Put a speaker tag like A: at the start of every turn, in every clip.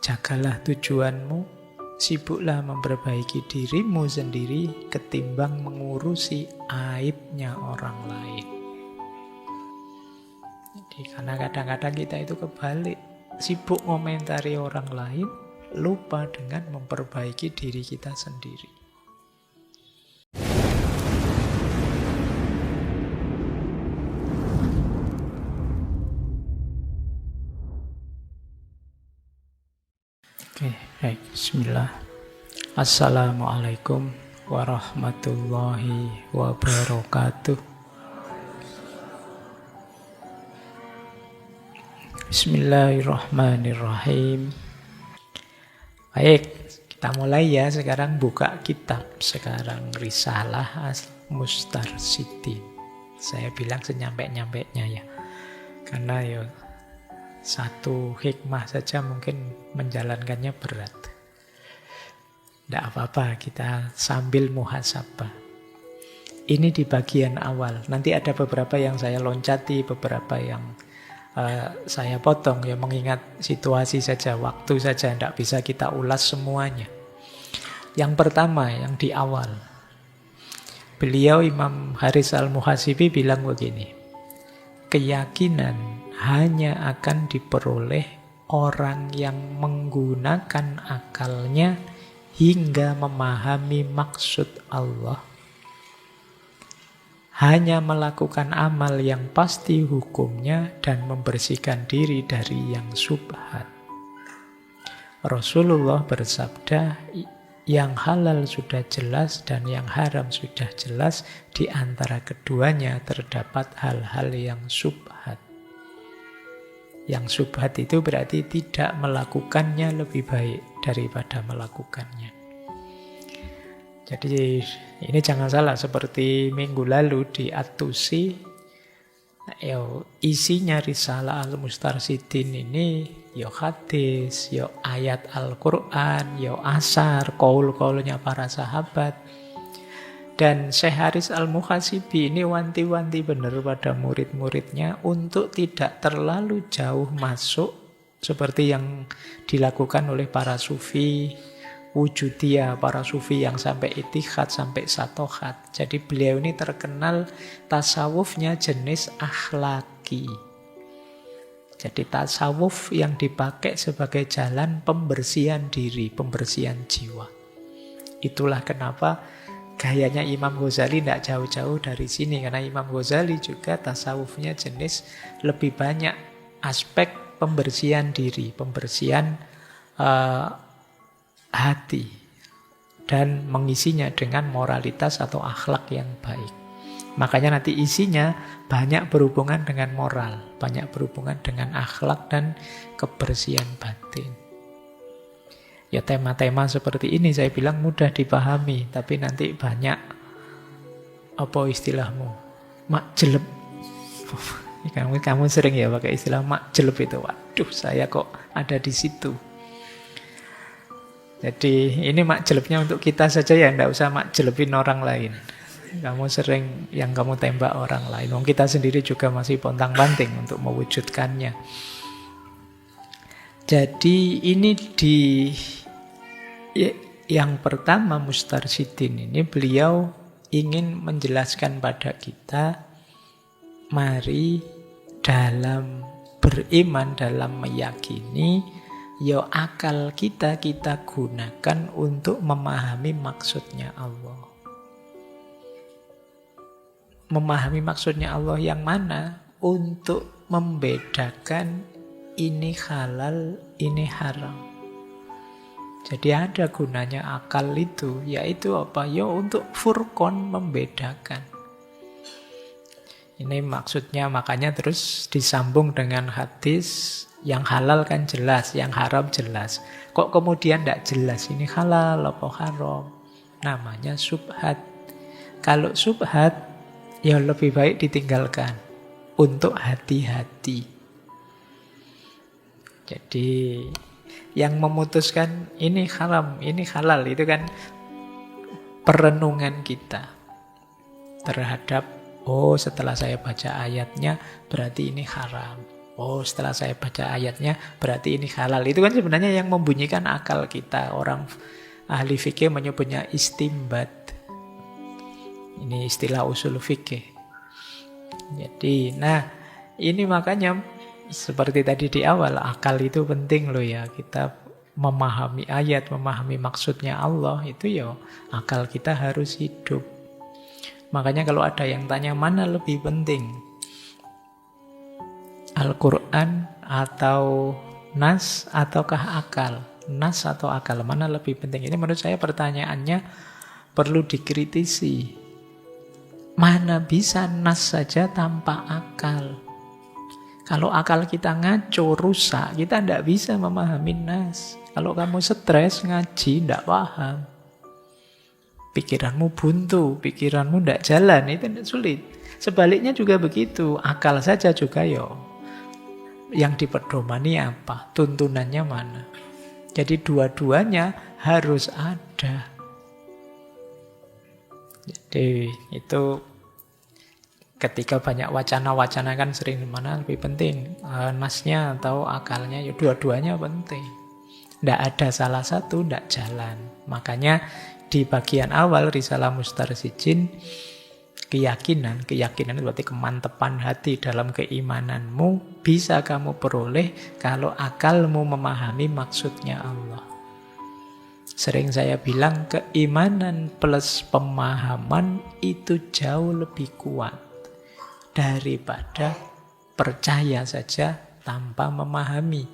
A: Jagalah tujuanmu, sibuklah memperbaiki dirimu sendiri ketimbang mengurusi aibnya orang lain. Jadi karena kadang-kadang kita itu kebalik, sibuk komentari orang lain, lupa dengan memperbaiki diri kita sendiri. Oke, baik, bismillah. Assalamualaikum warahmatullahi wabarakatuh. Bismillahirrahmanirrahim. Baik, kita mulai ya. Sekarang buka kitab. Sekarang Risalah Al-Mustarsyidin. Saya bilang senyampe-nyampenya ya. Karena ya satu hikmah saja mungkin menjalankannya berat. Tidak apa-apa, kita sambil muhasabah. Ini di bagian awal. Nanti ada beberapa yang saya loncati, beberapa yang saya potong. Ya mengingat situasi saja, waktu saja, tidak bisa kita ulas semuanya. Yang pertama, yang di awal. Beliau Imam Haris Al-Muhasibi bilang begini. Keyakinan hanya akan diperoleh orang yang menggunakan akalnya hingga memahami maksud Allah. Hanya melakukan amal yang pasti hukumnya dan membersihkan diri dari yang syubhat. Rasulullah bersabda, yang halal sudah jelas dan yang haram sudah jelas, di antara keduanya terdapat hal-hal yang syubhat. Yang syubhat itu berarti tidak melakukannya lebih baik daripada melakukannya. Jadi ini jangan salah, seperti minggu lalu di At-Tusi, isinya Risalah Al-Mustarsyidin ini ya hadis, ya ayat Al-Quran, ya asar, qaul-qaulnya para sahabat. Dan Syekh Haris Al-Muhasibi ini wanti-wanti benar pada murid-muridnya untuk tidak terlalu jauh masuk seperti yang dilakukan oleh para sufi wujudiyah, para sufi yang sampai itihad, sampai satohat. Jadi beliau ini terkenal tasawufnya jenis akhlaki. Jadi tasawuf yang dipakai sebagai jalan pembersihan diri, pembersihan jiwa. Itulah kenapa gayanya Imam Ghazali tidak jauh-jauh dari sini. Karena Imam Ghazali juga tasawufnya jenis lebih banyak aspek pembersihan diri, pembersihan hati, dan mengisinya dengan moralitas atau akhlak yang baik. Makanya nanti isinya banyak berhubungan dengan moral, banyak berhubungan dengan akhlak dan kebersihan batin. Ya tema-tema seperti ini saya bilang mudah dipahami, tapi nanti banyak, apa istilahmu, makjeleb. Kamu sering ya pakai istilah makjeleb itu. Waduh, saya kok ada di situ. Jadi ini makjelebnya untuk kita saja ya, tidak usah makjelebin orang lain. Kamu sering yang kamu tembak orang lain. Kita sendiri juga masih pontang-panting untuk mewujudkannya. Jadi ini yang pertama Mustarsyidin ini beliau ingin menjelaskan pada kita, mari dalam beriman, dalam meyakini, ya akal kita gunakan untuk memahami maksudnya Allah. Memahami maksudnya Allah yang mana? Untuk membedakan ini halal, ini haram. Jadi ada gunanya akal itu, yaitu apa? Ya untuk furqan, membedakan. Ini maksudnya, makanya terus disambung dengan hadis. Yang halal kan jelas, yang haram jelas. Kok kemudian tidak jelas ini halal apa haram? Namanya syubhat. Kalau syubhat, ya lebih baik ditinggalkan. Untuk hati-hati. Jadi yang memutuskan ini haram, ini halal, itu kan perenungan kita terhadap, oh setelah saya baca ayatnya berarti ini haram. Oh, setelah saya baca ayatnya berarti ini halal. Itu kan sebenarnya yang membunyikan akal kita. Orang ahli fikih menyebutnya istimbat. Ini istilah usul fikih. Jadi, nah ini makanya seperti tadi di awal, akal itu penting loh ya. Kita memahami ayat, memahami maksudnya Allah, itu ya akal kita harus hidup. Makanya kalau ada yang tanya mana lebih penting, Al-Quran atau nas ataukah akal? Nas atau akal, mana lebih penting? Ini menurut saya pertanyaannya perlu dikritisi. Mana bisa nas saja tanpa akal? Kalau akal kita ngaco, rusak, kita tidak bisa memahami nas. Kalau kamu stres, ngaji, tidak paham. Pikiranmu buntu, pikiranmu tidak jalan, itu tidak sulit. Sebaliknya juga begitu, akal saja juga yang dipedomani apa, tuntunannya mana. Jadi dua-duanya harus ada. Jadi itu ketika banyak wacana-wacana kan sering mana lebih penting, nasnya atau akalnya, ya dua-duanya penting. Tidak ada salah satu, tidak jalan. Makanya di bagian awal Risalah Mustarsyidin, keyakinan berarti kemantepan hati dalam keimananmu bisa kamu peroleh kalau akalmu memahami maksudnya Allah. Sering saya bilang keimanan plus pemahaman itu jauh lebih kuat daripada percaya saja tanpa memahami.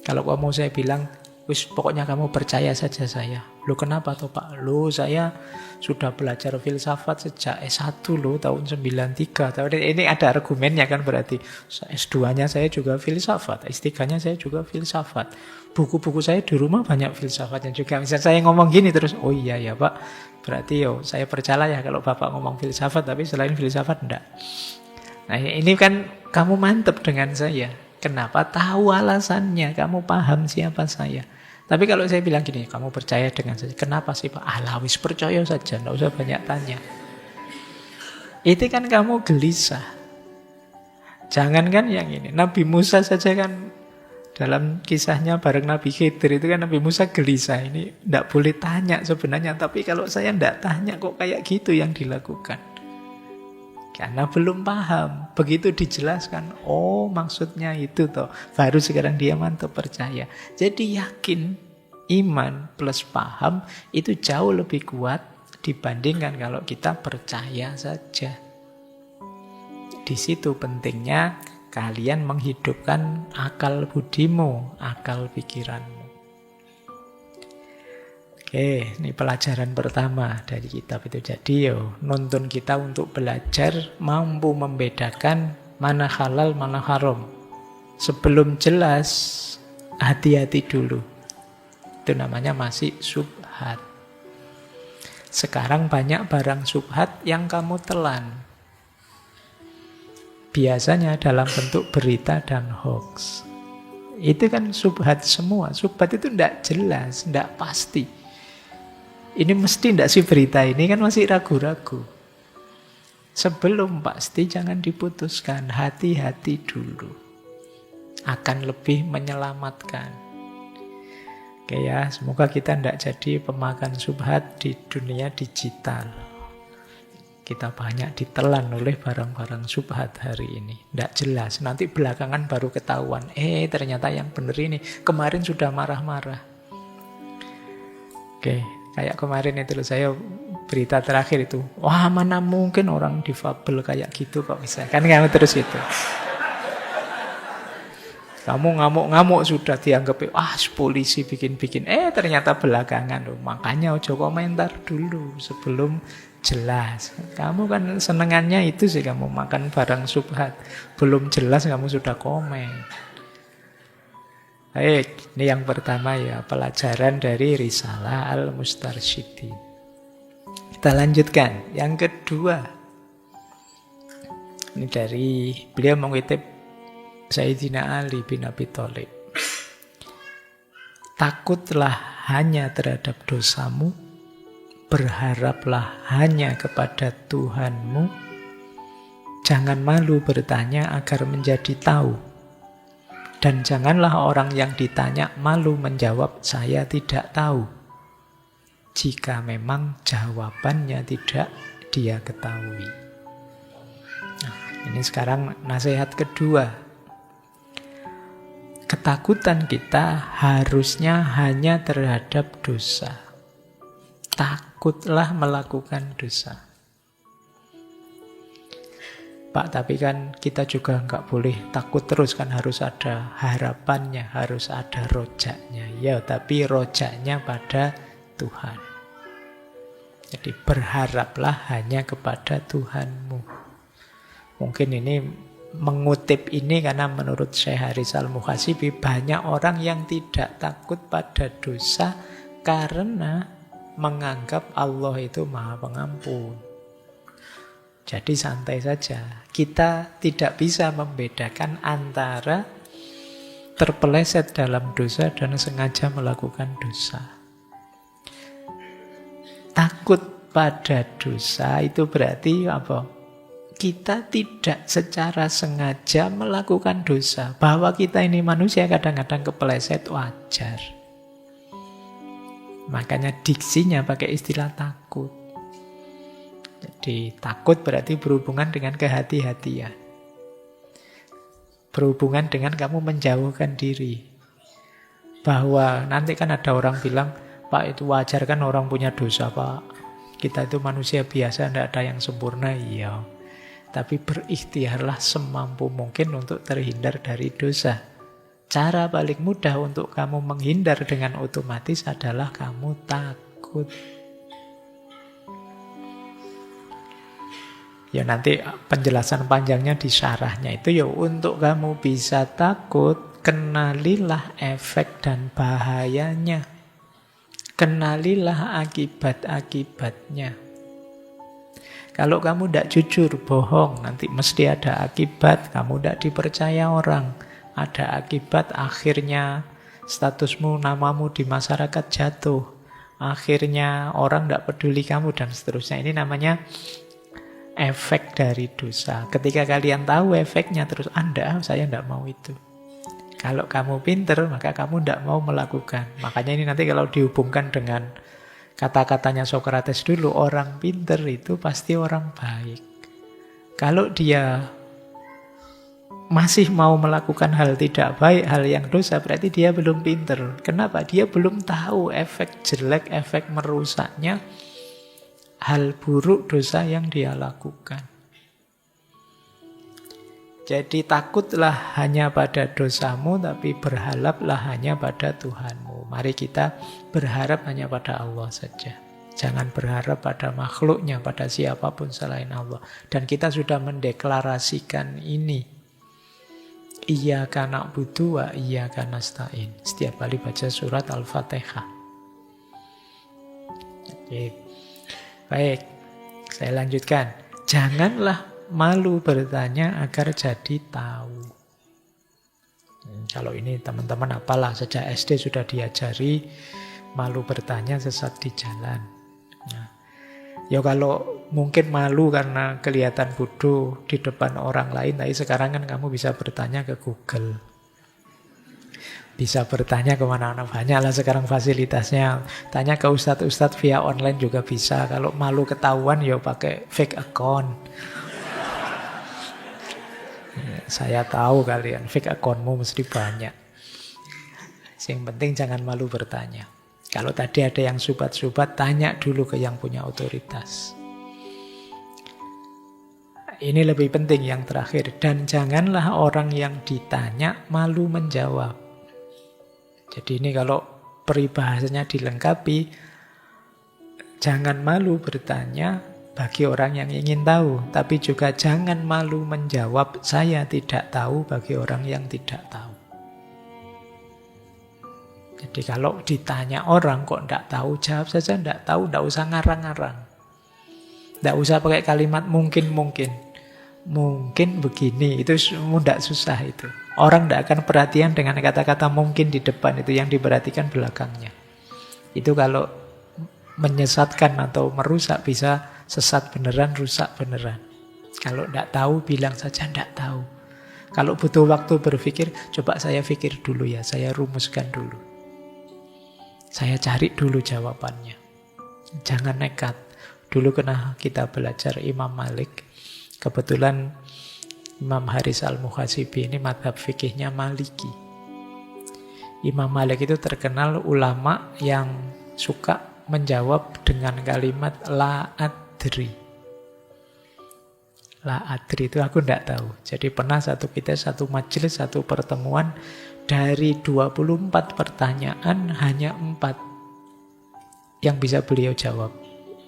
A: Kalau kamu saya bilang, wis pokoknya kamu percaya saja saya. Loh kenapa toh Pak? Loh saya sudah belajar filsafat sejak S1 loh tahun 93. Ini ada argumennya kan berarti. S2-nya saya juga filsafat, S3-nya saya juga filsafat. Buku-buku saya di rumah banyak filsafatnya juga. Misalnya saya ngomong gini terus, oh iya ya Pak, berarti saya percaya ya kalau Bapak ngomong filsafat, tapi selain filsafat enggak. Nah ini kan kamu mantep dengan saya. Kenapa? Tahu alasannya, kamu paham siapa saya. Tapi kalau saya bilang gini, kamu percaya dengan saya. Kenapa sih Pak? Wis percaya saja, enggak usah banyak tanya. Itu kan kamu gelisah. Jangan kan yang ini. Nabi Musa saja kan dalam kisahnya bareng Nabi Khidir itu kan Nabi Musa gelisah. Ini enggak boleh tanya sebenarnya. Tapi kalau saya enggak tanya kok kayak gitu yang dilakukan. Karena belum paham. Begitu dijelaskan, oh maksudnya itu toh. Baru sekarang dia mantap percaya. Jadi yakin, iman plus paham itu jauh lebih kuat dibandingkan kalau kita percaya saja. Di situ pentingnya kalian menghidupkan akal budimu, akal pikiranmu. Oke, ini pelajaran pertama dari kitab itu. Jadi nuntun kita untuk belajar mampu membedakan mana halal, mana haram. Sebelum jelas, hati-hati dulu. Itu namanya masih syubhat. Sekarang banyak barang syubhat yang kamu telan. Biasanya dalam bentuk berita dan hoax. Itu kan syubhat semua. Syubhat itu tidak jelas, tidak pasti. Ini mesti tidak sih berita ini, kan masih ragu-ragu. Sebelum pasti jangan diputuskan, hati-hati dulu. Akan lebih menyelamatkan. Oke ya, semoga kita tidak jadi pemakan syubhat di dunia digital. Kita banyak ditelan oleh barang-barang syubhat hari ini. Tidak jelas, nanti belakangan baru ketahuan. Ternyata yang benar ini, kemarin sudah marah-marah. Oke. Kayak kemarin itu loh, saya berita terakhir itu, wah mana mungkin orang difabel kayak gitu kok bisa. Kan kamu terus itu. Kamu ngamuk-ngamuk sudah dianggap, polisi bikin-bikin. Ternyata belakangan loh. Makanya ojo komentar dulu sebelum jelas. Kamu kan senengannya itu sih, kamu makan barang syubhat. Belum jelas kamu sudah komen. Baik, ini yang pertama ya, pelajaran dari Risalah Al-Mustarsyidin. Kita lanjutkan. Yang kedua, ini dari beliau mengutip Sayyidina Ali bin Abi Thalib. Takutlah hanya terhadap dosamu, berharaplah hanya kepada Tuhanmu, Jangan malu bertanya agar menjadi tahu. Dan janganlah orang yang ditanya malu menjawab, saya tidak tahu. Jika memang jawabannya tidak dia ketahui. Nah, ini sekarang nasihat kedua. Ketakutan kita harusnya hanya terhadap dosa. Takutlah melakukan dosa. Pak, tapi kan kita juga nggak boleh takut terus, kan harus ada harapannya, harus ada rojaknya. Ya, tapi rojaknya pada Tuhan. Jadi berharaplah hanya kepada Tuhanmu. Mungkin ini mengutip ini karena menurut Syekh Haris Al-Muhasibi banyak orang yang tidak takut pada dosa karena menganggap Allah itu Maha Pengampun. Jadi santai saja. Kita tidak bisa membedakan antara terpeleset dalam dosa dan sengaja melakukan dosa. Takut pada dosa itu berarti apa? Kita tidak secara sengaja melakukan dosa. Bahwa kita ini manusia kadang-kadang kepeleset wajar. Makanya diksinya pakai istilah takut. Jadi takut berarti berhubungan dengan kehati-hatian. Berhubungan dengan kamu menjauhkan diri. Bahwa nanti kan ada orang bilang, Pak itu wajar kan orang punya dosa Pak. Kita itu manusia biasa, tidak ada yang sempurna. Iya. Tapi berikhtiarlah semampu mungkin untuk terhindar dari dosa. Cara paling mudah untuk kamu menghindar dengan otomatis adalah kamu takut. Ya nanti penjelasan panjangnya di syarahnya itu ya untuk kamu bisa takut, kenalilah efek dan bahayanya. Kenalilah akibat-akibatnya. Kalau kamu tidak jujur, bohong, nanti mesti ada akibat, kamu tidak dipercaya orang. Ada akibat, akhirnya statusmu, namamu di masyarakat jatuh. Akhirnya orang tidak peduli kamu dan seterusnya. Ini namanya efek dari dosa. Ketika kalian tahu efeknya terus, saya tidak mau itu. Kalau kamu pinter, maka kamu tidak mau melakukan. Makanya ini nanti kalau dihubungkan dengan kata-katanya Sokrates dulu, orang pinter itu pasti orang baik. Kalau dia masih mau melakukan hal tidak baik, hal yang dosa, berarti dia belum pinter. Kenapa? Dia belum tahu efek jelek, efek merusaknya, hal buruk dosa yang dia lakukan. Jadi takutlah hanya pada dosamu, tapi berharaplah hanya pada Tuhanmu. Mari kita berharap hanya pada Allah saja. Jangan berharap pada makhluknya, pada siapapun selain Allah. Dan kita sudah mendeklarasikan ini. Iyyaka na'budu wa iyyaka nasta'in. Setiap kali baca surat Al-Fatihah. Oke. Baik, saya lanjutkan. Janganlah malu bertanya agar jadi tahu. Kalau ini teman-teman apalah, sejak SD sudah diajari malu bertanya sesat di jalan. Nah, ya kalau mungkin malu karena kelihatan bodoh di depan orang lain, tapi sekarang kan kamu bisa bertanya ke Google. Bisa bertanya kemana-mana, banyak lah sekarang fasilitasnya. Tanya ke ustadz-ustadz via online juga bisa. Kalau malu ketahuan ya pakai fake account. Saya tahu kalian fake accountmu mesti banyak. Yang penting jangan malu bertanya. Kalau tadi ada yang subat-subat, tanya dulu ke yang punya otoritas. Ini lebih penting yang terakhir. Dan janganlah orang yang ditanya malu menjawab. Jadi ini kalau peribahasanya dilengkapi, jangan malu bertanya bagi orang yang ingin tahu, tapi juga jangan malu menjawab saya tidak tahu bagi orang yang tidak tahu. Jadi kalau ditanya orang kok tidak tahu, jawab saja tidak tahu, tidak usah ngarang-ngarang. Tidak usah pakai kalimat mungkin-mungkin. Mungkin begini, itu tidak susah itu. Orang tidak akan perhatian dengan kata-kata mungkin di depan, itu yang diperhatikan belakangnya. Itu kalau menyesatkan atau merusak bisa sesat beneran, rusak beneran. Kalau tidak tahu, bilang saja tidak tahu. Kalau butuh waktu berpikir, coba saya pikir dulu ya, saya rumuskan dulu. Saya cari dulu jawabannya. Jangan nekat. Dulu kena kita belajar Imam Malik. Kebetulan Imam Haris Al-Muhasibi ini madhab fikihnya Maliki. Imam Malik itu terkenal ulama yang suka menjawab dengan kalimat la adri. La adri itu aku tidak tahu. Jadi pernah satu majelis, satu pertemuan, dari 24 pertanyaan hanya 4 yang bisa beliau jawab.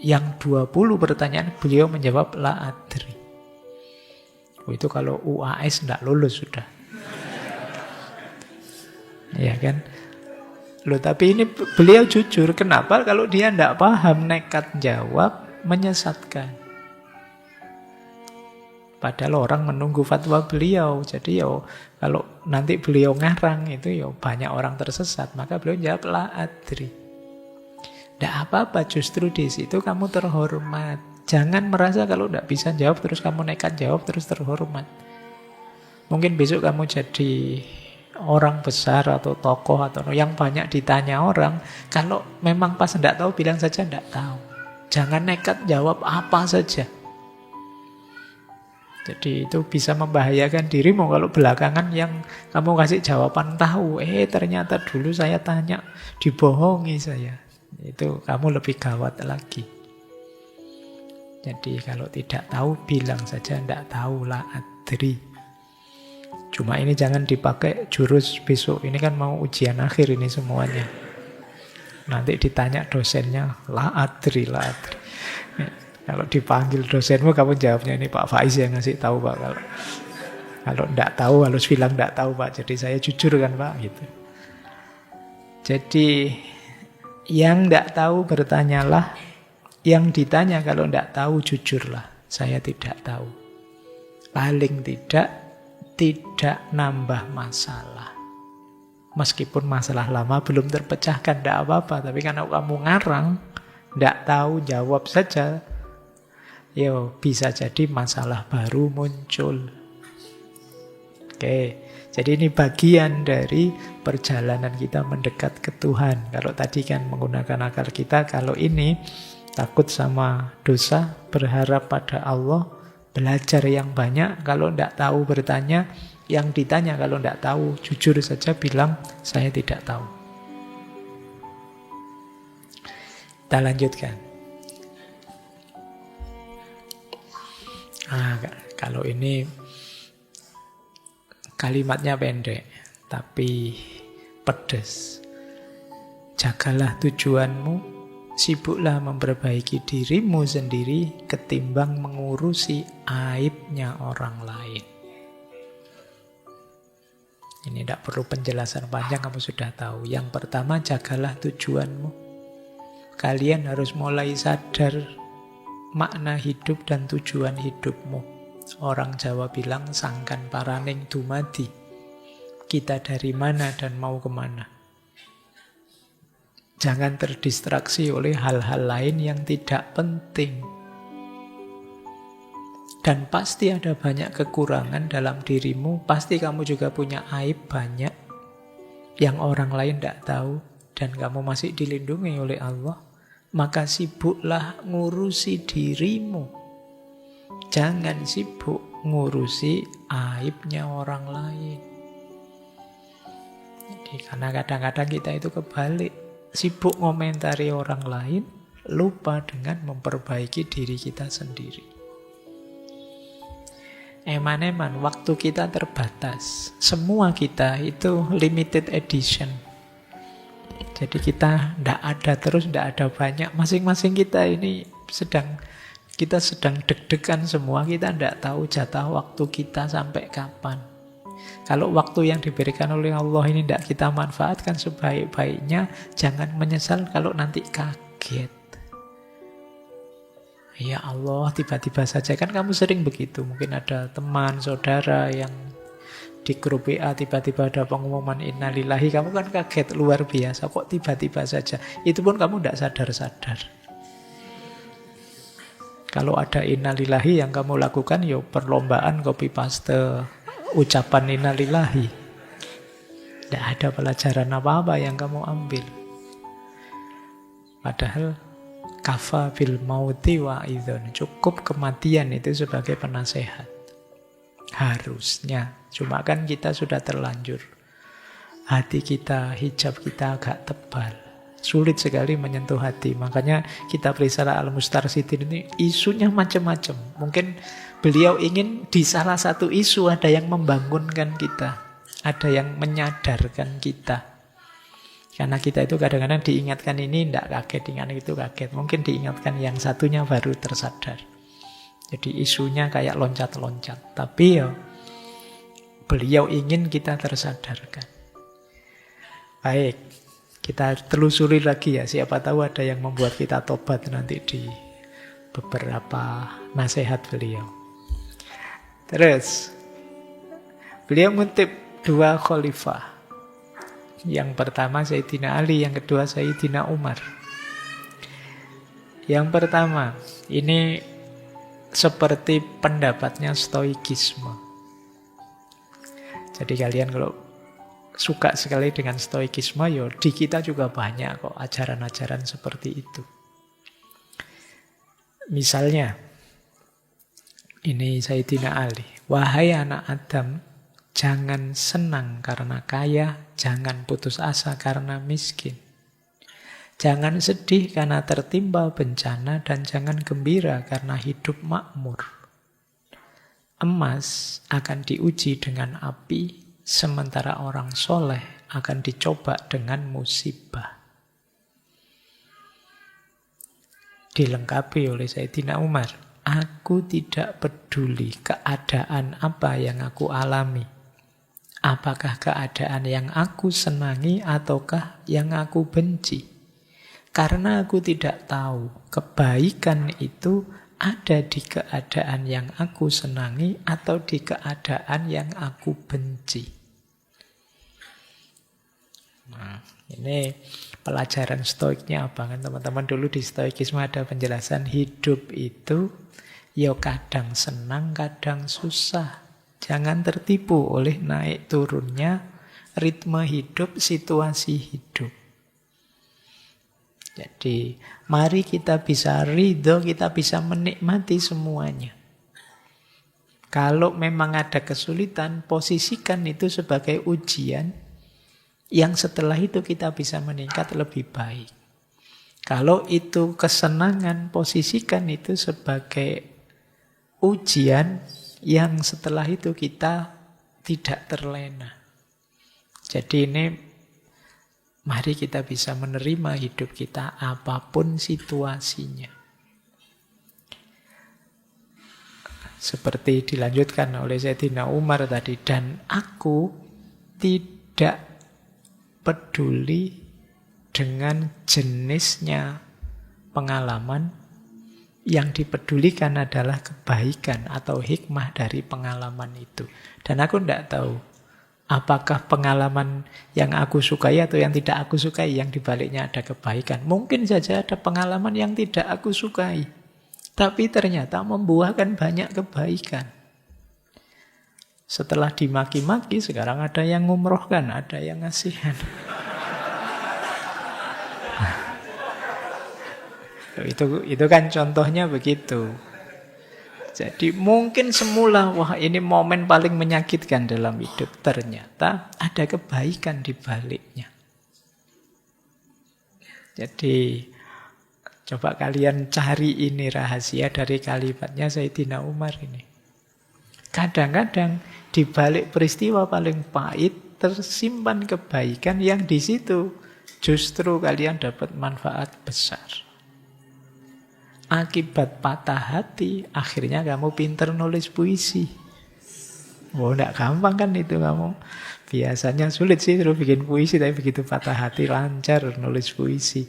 A: Yang 20 pertanyaan beliau menjawab la adri. Itu kalau UAS tidak lulus sudah. Ya kan? Loh, tapi ini beliau jujur. Kenapa? Kalau dia tidak paham, nekat jawab, menyesatkan. Padahal orang menunggu fatwa beliau. Jadi kalau nanti beliau ngarang itu banyak orang tersesat. Maka beliau jawab la adri. Tidak apa-apa, justru di situ kamu terhormat. Jangan merasa kalau tidak bisa jawab terus kamu nekat jawab terus terhormat. Mungkin besok kamu jadi orang besar atau tokoh atau yang banyak ditanya orang. Kalau memang pas tidak tahu, bilang saja tidak tahu. Jangan nekat jawab apa saja. Jadi itu bisa membahayakan dirimu kalau belakangan yang kamu kasih jawaban tahu. Ternyata dulu saya tanya, dibohongi saya. Itu kamu lebih gawat lagi. Jadi kalau tidak tahu, bilang saja tidak tahu, la adri. Cuma ini jangan dipakai jurus besok. Ini kan mau ujian akhir ini semuanya. Nanti ditanya dosennya, la adri, la adri. Kalau dipanggil dosenmu, kamu jawabnya ini Pak Faiz yang ngasih tahu Pak. Kalau tidak tahu, harus bilang tidak tahu Pak. Jadi saya jujur kan Pak, gitu. Jadi yang tidak tahu bertanyalah. Yang ditanya kalau tidak tahu, jujurlah. Saya tidak tahu. Paling tidak nambah masalah. Meskipun masalah lama belum terpecahkan, tidak apa-apa. Tapi karena kamu ngarang, tidak tahu, jawab saja. Bisa jadi masalah baru muncul. Oke, jadi ini bagian dari perjalanan kita mendekat ke Tuhan. Kalau tadi kan menggunakan akal kita, kalau ini takut sama dosa, berharap pada Allah, belajar yang banyak. Kalau tidak tahu bertanya, yang ditanya kalau tidak tahu, jujur saja bilang, saya tidak tahu. Kita lanjutkan. Kalau ini kalimatnya pendek, tapi pedas. Jagalah tujuanmu, sibuklah memperbaiki dirimu sendiri ketimbang mengurusi aibnya orang lain. Ini tidak perlu penjelasan panjang, kamu sudah tahu. Yang pertama, jagalah tujuanmu. Kalian harus mulai sadar makna hidup dan tujuan hidupmu. Orang Jawa bilang sangkan paraning dumadi. Kita dari mana dan mau kemana. Jangan terdistraksi oleh hal-hal lain yang tidak penting. Dan pasti ada banyak kekurangan dalam dirimu. Pasti kamu juga punya aib banyak yang orang lain tidak tahu. Dan kamu masih dilindungi oleh Allah. Maka sibuklah ngurusi dirimu. Jangan sibuk ngurusi aibnya orang lain. Jadi karena kadang-kadang kita itu kebalik. Sibuk ngomentari orang lain, lupa dengan memperbaiki diri kita sendiri. Eman-eman, waktu kita terbatas. Semua kita itu limited edition. Jadi kita tidak ada terus, tidak ada banyak. Masing-masing kita ini sedang deg-degan semua. Kita tidak tahu jatah waktu kita sampai kapan. Kalau waktu yang diberikan oleh Allah ini tidak kita manfaatkan sebaik-baiknya, jangan menyesal kalau nanti kaget. Ya Allah, tiba-tiba saja. Kan kamu sering begitu. Mungkin ada teman, saudara yang di grup WA tiba-tiba ada pengumuman innalillahi. Kamu kan kaget luar biasa. Kok tiba-tiba saja? Itu pun kamu tidak sadar-sadar. Kalau ada innalillahi yang kamu lakukan, ya perlombaan copy paste ucapan innalillahi. Tidak ada pelajaran apa-apa yang kamu ambil. Padahal kafa bil mauti wa'idhon. Cukup kematian itu sebagai penasehat. Harusnya. Cuma kan kita sudah terlanjur. Hati kita, hijab kita agak tebal. Sulit sekali menyentuh hati. Makanya kitab Risalah Al-Mustarsyidin ini isunya macam-macam. Mungkin beliau ingin di salah satu isu ada yang membangunkan kita. Ada yang menyadarkan kita. Karena kita itu kadang-kadang diingatkan ini tidak kaget, diingatkan itu kaget. Mungkin diingatkan yang satunya baru tersadar. Jadi isunya kayak loncat-loncat. Tapi ya beliau ingin kita tersadarkan. Baik, kita telusuri lagi ya. Siapa tahu ada yang membuat kita tobat nanti di beberapa nasihat beliau. Terus, beliau ngutip 2 khalifah. Yang pertama Sayyidina Ali, yang kedua Sayyidina Umar. Yang pertama, ini seperti pendapatnya stoikisme. Jadi kalian kalau suka sekali dengan stoikisme, ya di kita juga banyak kok ajaran-ajaran seperti itu. Misalnya, ini Sayyidina Ali. Wahai anak Adam, jangan senang karena kaya, jangan putus asa karena miskin. Jangan sedih karena tertimpa bencana, dan jangan gembira karena hidup makmur. Emas akan diuji dengan api, sementara orang soleh akan dicoba dengan musibah. Dilengkapi oleh Sayyidina Umar. Aku tidak peduli keadaan apa yang aku alami. Apakah keadaan yang aku senangi ataukah yang aku benci? Karena aku tidak tahu kebaikan itu ada di keadaan yang aku senangi atau di keadaan yang aku benci. Nah, ini pelajaran stoiknya apa kan teman-teman? Dulu di stoikisme ada penjelasan hidup itu ya kadang senang, kadang susah. Jangan tertipu oleh naik turunnya ritme hidup, situasi hidup. Jadi, mari kita bisa ridho, kita bisa menikmati semuanya. Kalau memang ada kesulitan, posisikan itu sebagai ujian yang setelah itu kita bisa meningkat lebih baik. Kalau itu kesenangan, posisikan itu sebagai ujian yang setelah itu kita tidak terlena. Jadi ini mari kita bisa menerima hidup kita apapun situasinya. Seperti dilanjutkan oleh Sayyidina Umar tadi. Dan aku tidak peduli dengan jenisnya pengalaman. Yang dipedulikan adalah kebaikan atau hikmah dari pengalaman itu. Dan aku tidak tahu apakah pengalaman yang aku sukai atau yang tidak aku sukai yang dibaliknya ada kebaikan. Mungkin saja ada pengalaman yang tidak aku sukai, tapi ternyata membuahkan banyak kebaikan. Setelah dimaki-maki, sekarang ada yang ngumrohkan, ada yang ngasihan. Itu kan contohnya begitu. Jadi mungkin semula, wah ini momen paling menyakitkan dalam hidup. Ternyata ada kebaikan di baliknya. Jadi coba kalian cari ini rahasia dari kalimatnya Sayyidina Umar ini. Kadang-kadang di balik peristiwa paling pahit tersimpan kebaikan yang di situ justru kalian dapat manfaat besar. Akibat patah hati, akhirnya kamu pinter nulis puisi. Oh, enggak gampang kan itu kamu. Biasanya sulit sih terus bikin puisi, tapi begitu patah hati lancar nulis puisi.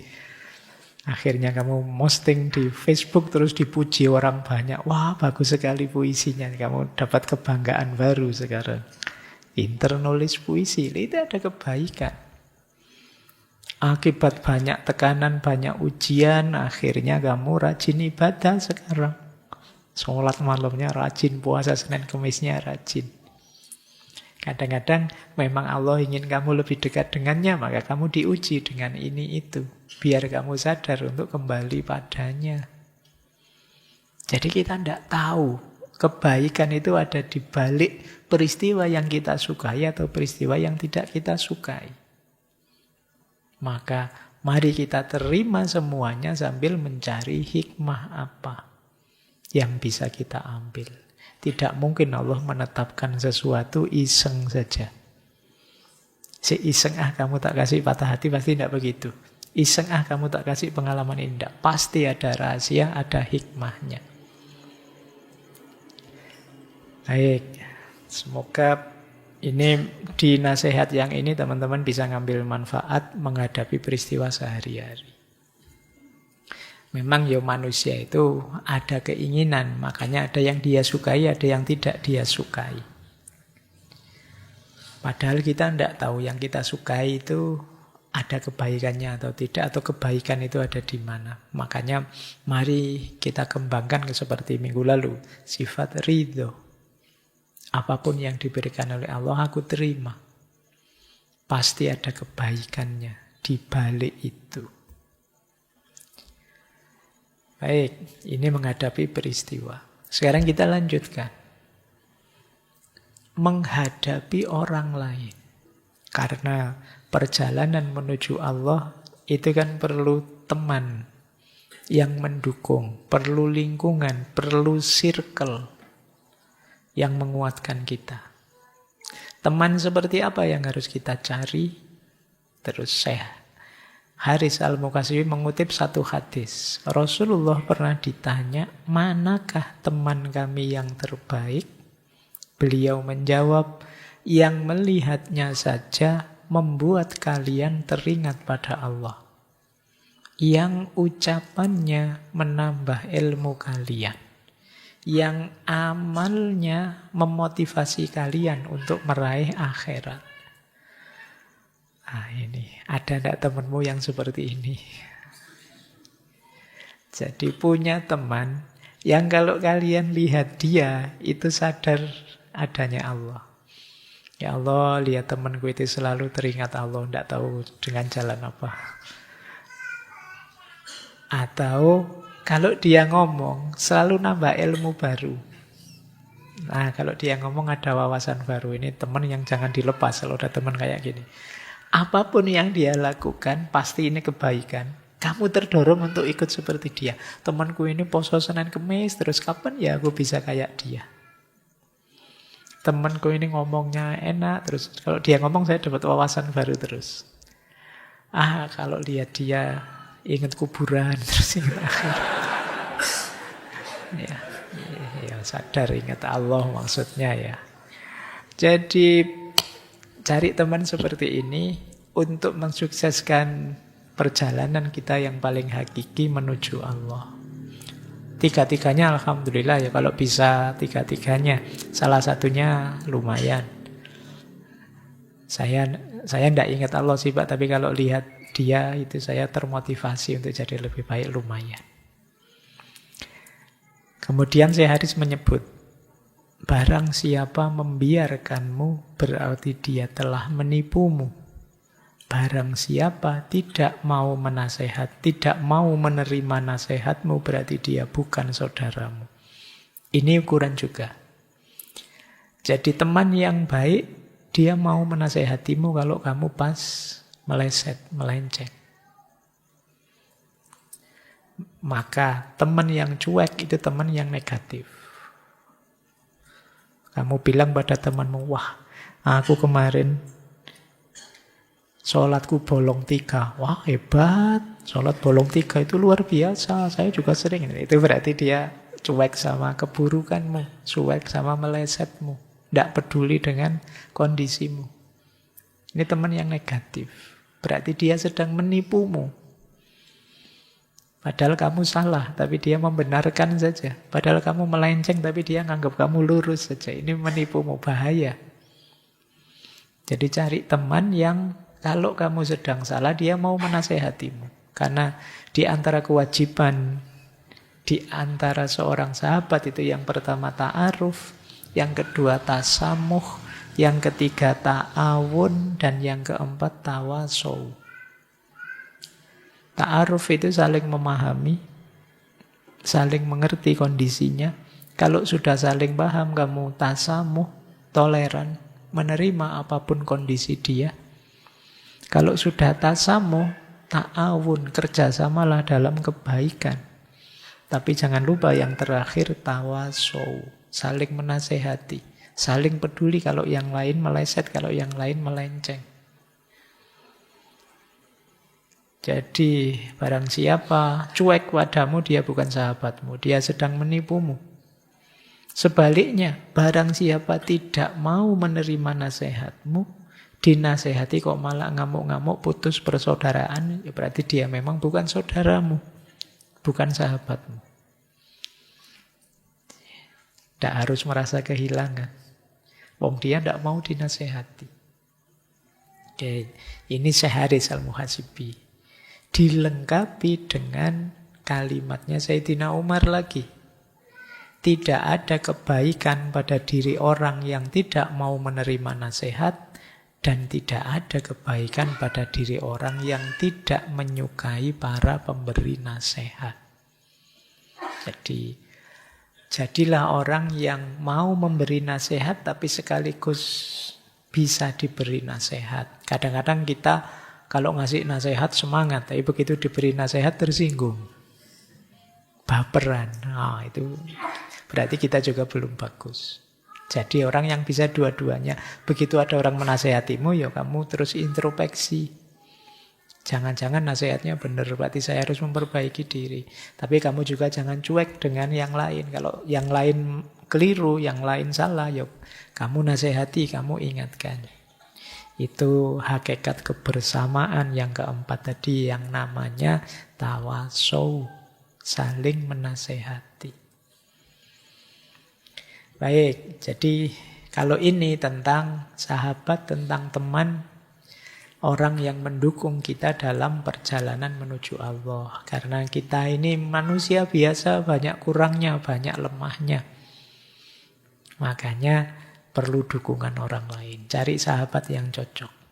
A: Akhirnya kamu posting di Facebook terus dipuji orang banyak. Wah, bagus sekali puisinya. Kamu dapat kebanggaan baru sekarang. Pinter nulis puisi, itu ada kebaikan. Akibat banyak tekanan, banyak ujian, akhirnya kamu rajin ibadah sekarang. Sholat malamnya rajin, puasa Senin Kemisnya rajin. Kadang-kadang memang Allah ingin kamu lebih dekat dengannya, maka kamu diuji dengan ini itu. Biar kamu sadar untuk kembali padanya. Jadi kita tidak tahu kebaikan itu ada di balik peristiwa yang kita sukai atau peristiwa yang tidak kita sukai. Maka mari kita terima semuanya sambil mencari hikmah apa yang bisa kita ambil. Tidak mungkin Allah menetapkan sesuatu iseng saja. Si iseng kamu tak kasih patah hati, pasti tidak begitu. Iseng kamu tak kasih pengalaman ini, tidak. Pasti ada rahasia, ada hikmahnya. Baik, semoga ini di nasihat yang ini teman-teman bisa ngambil manfaat menghadapi peristiwa sehari-hari. Memang ya manusia itu ada keinginan, makanya ada yang dia sukai, ada yang tidak dia sukai. Padahal kita tidak tahu yang kita sukai itu ada kebaikannya atau tidak, atau kebaikan itu ada di mana. Makanya mari kita kembangkan seperti minggu lalu, sifat ridho. Apapun yang diberikan oleh Allah aku terima. Pasti ada kebaikannya di balik itu. Baik, ini menghadapi peristiwa. Sekarang kita lanjutkan. Menghadapi orang lain. Karena perjalanan menuju Allah itu kan perlu teman yang mendukung, perlu lingkungan, perlu circle yang menguatkan kita. Teman seperti apa yang harus kita cari? Terus Syekh Haris Al-Muqasyimi mengutip satu hadis. Rasulullah pernah ditanya, manakah teman kami yang terbaik? Beliau menjawab, yang melihatnya saja membuat kalian teringat pada Allah. Yang ucapannya menambah ilmu kalian. Yang amalnya memotivasi kalian untuk meraih akhirat. Ini ada tidak temanmu yang seperti ini? Jadi punya teman yang kalau kalian lihat dia itu sadar adanya Allah. Ya Allah, lihat temanku itu selalu teringat Allah, tidak tahu dengan jalan apa. Atau kalau dia ngomong, selalu nambah ilmu baru. Nah, kalau dia ngomong ada wawasan baru. Ini teman yang jangan dilepas kalau ada teman kayak gini. Apapun yang dia lakukan, pasti ini kebaikan. Kamu terdorong untuk ikut seperti dia. Temanku ini poso Senin Kemis, terus kapan ya aku bisa kayak dia? Temanku ini ngomongnya enak, terus kalau dia ngomong saya dapat wawasan baru terus. Kalau lihat dia ingat kuburan, terus ingat akhir. Ya, sadar ingat Allah maksudnya ya. Jadi cari teman seperti ini untuk mensukseskan perjalanan kita yang paling hakiki menuju Allah. Tiga-tiganya alhamdulillah ya, kalau bisa tiga-tiganya. Salah satunya lumayan. Saya tidak ingat Allah sih Pak, tapi kalau lihat dia itu saya termotivasi untuk jadi lebih baik, lumayan. Kemudian Syekh Haris menyebut, barang siapa membiarkanmu berarti dia telah menipumu. Barang siapa tidak mau menasehat, tidak mau menerima nasihatmu, berarti dia bukan saudaramu. Ini ukuran juga. Jadi teman yang baik, dia mau menasehatimu kalau kamu pas meleset, melenceng. Maka teman yang cuek itu teman yang negatif. Kamu bilang pada temanmu, wah, aku kemarin sholatku bolong 3. Wah, hebat. Sholat bolong 3 itu luar biasa. Saya juga sering. Itu berarti dia cuek sama keburukanmu. Cuek sama melesetmu. Tidak peduli dengan kondisimu. Ini teman yang negatif. Berarti dia sedang menipumu. Padahal kamu salah, tapi dia membenarkan saja. Padahal kamu melenceng, tapi dia menganggap kamu lurus saja. Ini menipumu, bahaya. Jadi cari teman yang kalau kamu sedang salah, dia mau menasehatimu. Karena di antara kewajiban di antara seorang sahabat itu yang pertama ta'aruf, yang kedua tasamuh, yang ketiga ta'awun, dan yang keempat tawasau. Ta'aruf itu saling memahami, saling mengerti kondisinya. Kalau sudah saling paham, kamu tasamuh, toleran, menerima apapun kondisi dia. Kalau sudah tasamuh, ta'awun, kerjasamalah dalam kebaikan. Tapi jangan lupa yang terakhir tawasau, saling menasehati, saling peduli kalau yang lain meleset, kalau yang lain melenceng. Jadi barang siapa cuek padamu, dia bukan sahabatmu, dia sedang menipumu. Sebaliknya, barang siapa tidak mau menerima nasihatmu, dinasehati kok malah ngamuk-ngamuk, putus persaudaraan, ya berarti dia memang bukan saudaramu, bukan sahabatmu. Tidak harus merasa kehilangan. Wong dia tidak mau dinasehati. Oke, ini Syekh Haris Al-Muhasibi. Dilengkapi dengan kalimatnya Sayyidina Umar lagi. Tidak ada kebaikan pada diri orang yang tidak mau menerima nasihat, dan tidak ada kebaikan pada diri orang yang tidak menyukai para pemberi nasihat. Jadi, jadilah orang yang mau memberi nasihat tapi sekaligus bisa diberi nasihat. Kadang-kadang kita kalau ngasih nasihat semangat, tapi begitu diberi nasihat tersinggung, baperan. Nah, itu berarti kita juga belum bagus. Jadi orang yang bisa dua-duanya, begitu ada orang menasehatimu, ya kamu terus introspeksi. Jangan-jangan nasihatnya benar, berarti saya harus memperbaiki diri. Tapi kamu juga jangan cuek dengan yang lain. Kalau yang lain keliru, yang lain salah, yuk kamu nasihati, kamu ingatkan. Itu hakikat kebersamaan yang keempat tadi, yang namanya tawasau, saling menasehati. Baik, jadi kalau ini tentang sahabat, tentang teman, orang yang mendukung kita dalam perjalanan menuju Allah. Karena kita ini manusia biasa, banyak kurangnya, banyak lemahnya. Makanya perlu dukungan orang lain. Cari sahabat yang cocok.